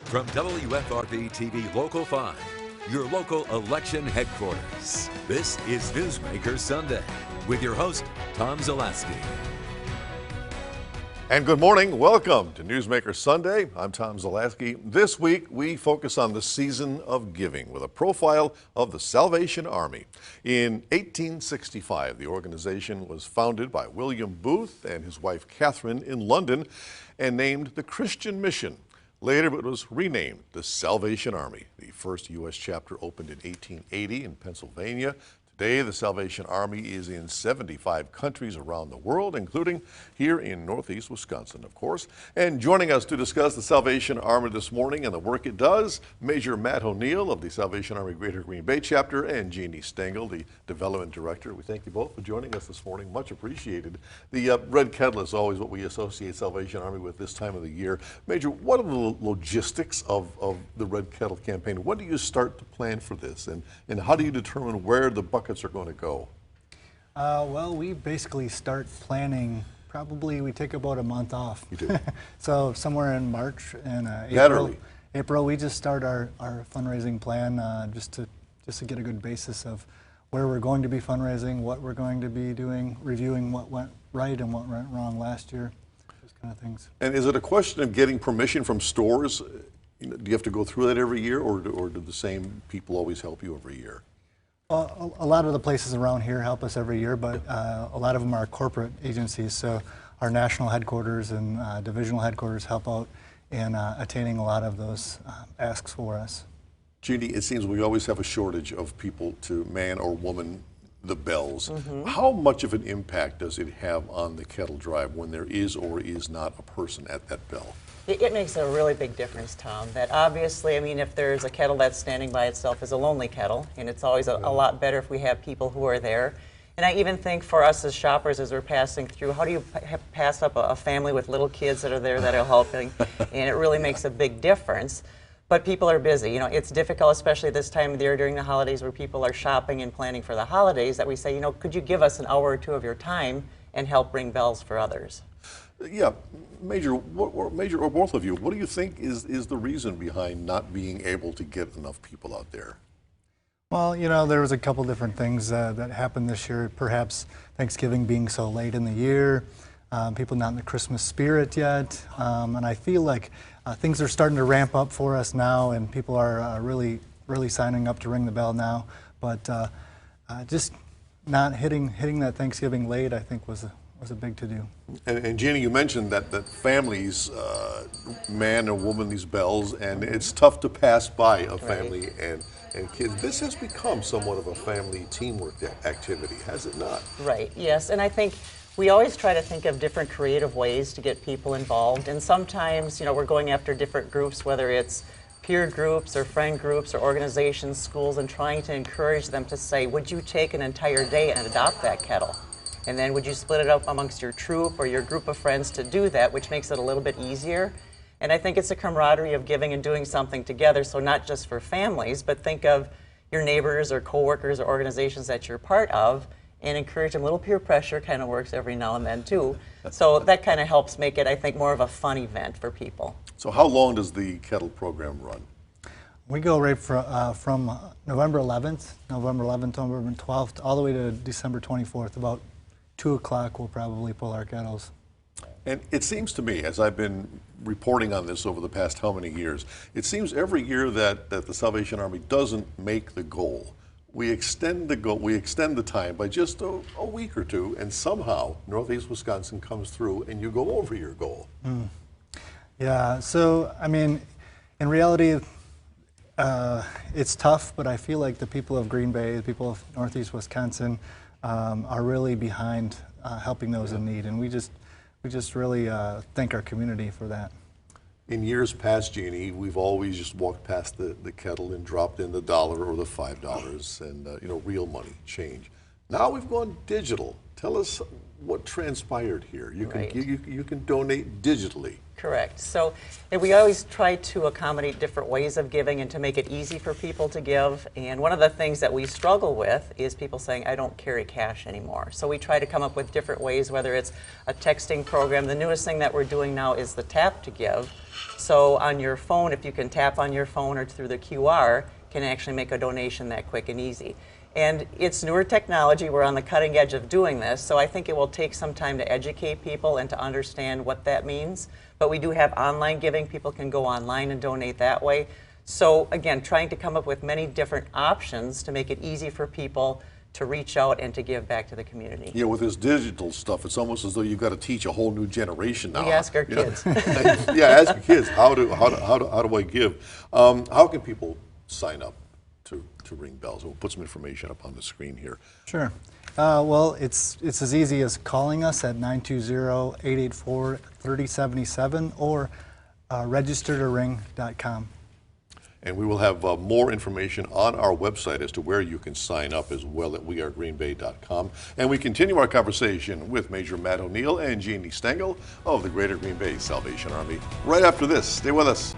From WFRB TV Local 5, your local election headquarters, this is Newsmaker Sunday with your host, Tom Zaleski. And good morning. Welcome to Newsmaker Sunday. I'm Tom Zaleski. This week, we focus on the season of giving with a profile of the Salvation Army. In 1865, the organization was founded by William Booth and his wife Catherine in London and named the Christian Mission. Later, it was renamed the Salvation Army. The first U.S. chapter opened in 1880 in Pennsylvania. Today, the Salvation Army is in 75 countries around the world, including here in Northeast Wisconsin, of course. And joining us to discuss the Salvation Army this morning and the work it does, Major Matt O'Neill of the Salvation Army Greater Green Bay Chapter and Jeannie Stengel, the Development Director. We thank you both for joining us this morning. Much appreciated. The red kettle is always what we associate Salvation Army with this time of the year. Major, what are the logistics of the Red Kettle campaign? When do you start to plan for this? And how do you determine where the buckets are going to go? Well, we basically start planning, we take about a month off. You do? So somewhere in March and April, we just start our fundraising plan just to get a good basis of where we're going to be fundraising, what we're going to be doing, reviewing what went right and what went wrong last year, those kind of things. And is it a question of getting permission from stores? Do you have to go through that every year, or do the same people always help you every year? Well, a lot of the places around here help us every year, but a lot of them are corporate agencies. So our national headquarters and divisional headquarters help out in attaining a lot of those asks for us. Jeannie, it seems we always have a shortage of people to man or woman the bells. How much of an impact does it have on the kettle drive when there is or is not a person at that bell? It makes a really big difference, Tom. That obviously, I mean, if there's a kettle that's standing by itself is a lonely kettle, and it's always a lot better if we have people who are there. And I even think for us as shoppers, as we're passing through, how do you pass up a family with little kids that are there that are helping? And it really makes a big difference. But people are busy. You know, it's difficult, especially this time of the year during the holidays where people are shopping and planning for the holidays, that we say, you know, could you give us an hour or two of your time and help ring bells for others? Yeah, Major or both of you, what do you think is the reason behind not being able to get enough people out there? Well, you know, there was a couple different things that happened this year. Perhaps Thanksgiving being so late in the year, people not in the Christmas spirit yet, and I feel like things are starting to ramp up for us now, and people are really signing up to ring the bell now. But just not hitting that Thanksgiving late, I think, was a big to-do. And Jeannie, you mentioned that families, man or woman, these bells, and it's tough to pass by a family and kids. This has become somewhat of a family teamwork activity, has it not? Right, yes, and I think we always try to think of different creative ways to get people involved, and sometimes, you know, we're going after different groups, whether it's peer groups or friend groups or organizations, schools, and trying to encourage them to say, would you take an entire day and adopt that kettle? And then would you split it up amongst your troop or your group of friends to do that, which makes it a little bit easier. And I think it's a camaraderie of giving and doing something together, so not just for families, but think of your neighbors or coworkers or organizations that you're part of and encourage them. A little peer pressure kind of works every now and then too. So that kind of helps make it, I think, more of a fun event for people. So how long does the kettle program run? We go right from November 11th, November 12th, all the way to December 24th, about 2 o'clock we'll probably pull our kettles. And it seems to me, as I've been reporting on this over the past how many years, it seems every year that the Salvation Army doesn't make the goal. We extend the goal, we extend the time by just a week or two, and somehow Northeast Wisconsin comes through and you go over your goal. Yeah, so I mean, in reality, it's tough, but I feel like the people of Green Bay, the people of Northeast Wisconsin, are really behind helping those in need, and we just really thank our community for that. In years past, Jeannie, we've always just walked past the kettle and dropped in the $1 or the $5 and real money, change. Now we've gone digital. Tell us what transpired here? You can Right. you can donate digitally. Correct. So and we always try to accommodate different ways of giving and to make it easy for people to give. And one of the things that we struggle with is people saying, I don't carry cash anymore. So we try to come up with different ways, whether it's a texting program. The newest thing that we're doing now is the tap to give. So on your phone, if you can tap on your phone or through the QR, can actually make a donation that quick and easy. And it's newer technology. We're on the cutting edge of doing this, so I think it will take some time to educate people and to understand what that means. But we do have online giving. People can go online and donate that way. So again, trying to come up with many different options to make it easy for people to reach out and to give back to the community. Yeah, with this digital stuff, it's almost as though you've got to teach a whole new generation now. We ask our You know? kids. Yeah, ask your kids, how do I give? How can people sign up to ring bells? We'll put some information up on the screen here. Sure. Well, it's as easy as calling us at 920-884-3077 or registertoring.com. And we will have more information on our website as to where you can sign up as well at wearegreenbay.com. And we continue our conversation with Major Matt O'Neill and Jeannie Stengel of the Greater Green Bay Salvation Army right after this. Stay with us.